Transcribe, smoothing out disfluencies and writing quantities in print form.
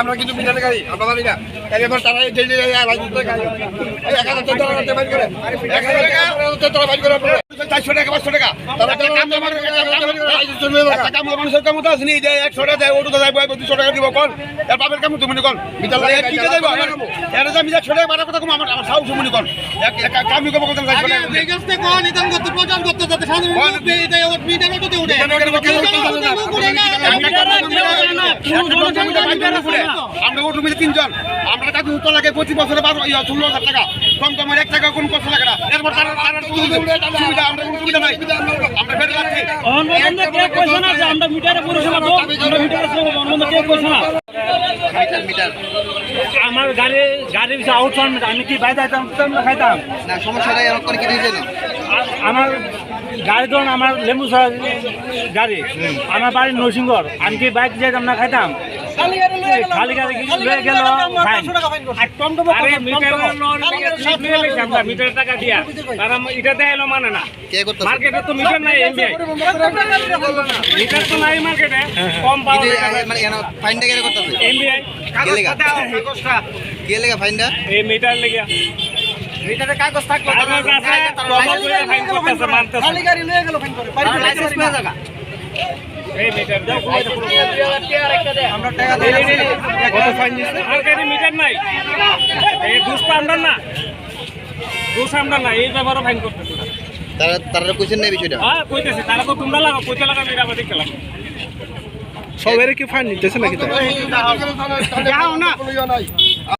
আমরা কিন্তু মিটার গাড়ি আমরা জানি না এবার তারা চারশো টাকা 500 টাকা মানুষের কামতা আছে 100 টাকা দেয় ওটা দেয় 200 টাকা দিব কল এর বাপের কাম তুমি কল মিটার লাগে কি দেব এর আমি 100 টাকা বাড়া কথা কম আমার সাহস মনে কল কামি কম কথা চাইছো না বেগস্তে কোন নিতন করতে প্রচার করতে যাতে সাধারণ দেয় ওর মিটার ওটাতে উঠে আমরা ওটু মিলে তিনজন আমরা কাকু উত্তর লাগে 25 বছরে 16,000 টাকা কম কম 1 টাকা কোন কষ্ট লাগে না এরপর তারা সুবিধা আমরা কোনো সুবিধা নাই আমরা ফের লাগছে অন্য কে কইছো না যে আমরা মিটারে পরিষেবা দাও আমরা মিটারে সেবা অন্য কে কইছো না মিটার আমার গাড়ি আউটসাইড আমি কি বাইরে যাইতাম না খাইতাম না সমস্যাটা এরকম কি দিয়েছেন আমার গাড়ি ধরুন আমার লেম্বু গাড়ি আমার বাড়ি নরসিংগড় আমি কি বাইক যাইতাম না খাইতাম খালি গাড়ি গেল মিটার টাকা দিয়া তারা এটা দেয় মানে না মার্কেটে তো মিটার নাই এমবিআই মিটার তো নাই মার্কেটে কম পাওয়া ফাইনটা কেন করতে হবে এমবিআই কে লেগা ফাইনটা এই মিটার লেগা মিটারে কাগজ থাকলো আমার কাছে প্রমাণ করে ফাইন করতেছে মানতেছে খালি গাড়ি নিয়ে গেল ফাইন করে বাড়ি লাইসেন্স পেয়ে জায়গা এই মিটার দাও আমরা টাকা দিয়ে কত ফাইন দিছে আর গাড়ি মিটার নাই এই দুষ্টা আমরা না এই ব্যাপারে ফাইন করতেছে তারা কইছেন না বিষয়টা হ্যাঁ কইতেছে তারা তো তোমরা লাগাও কইতে লাগা মেরা আমাদের খেলা সবাইরে কি ফাইন নিতেছে নাকি তারা যাও না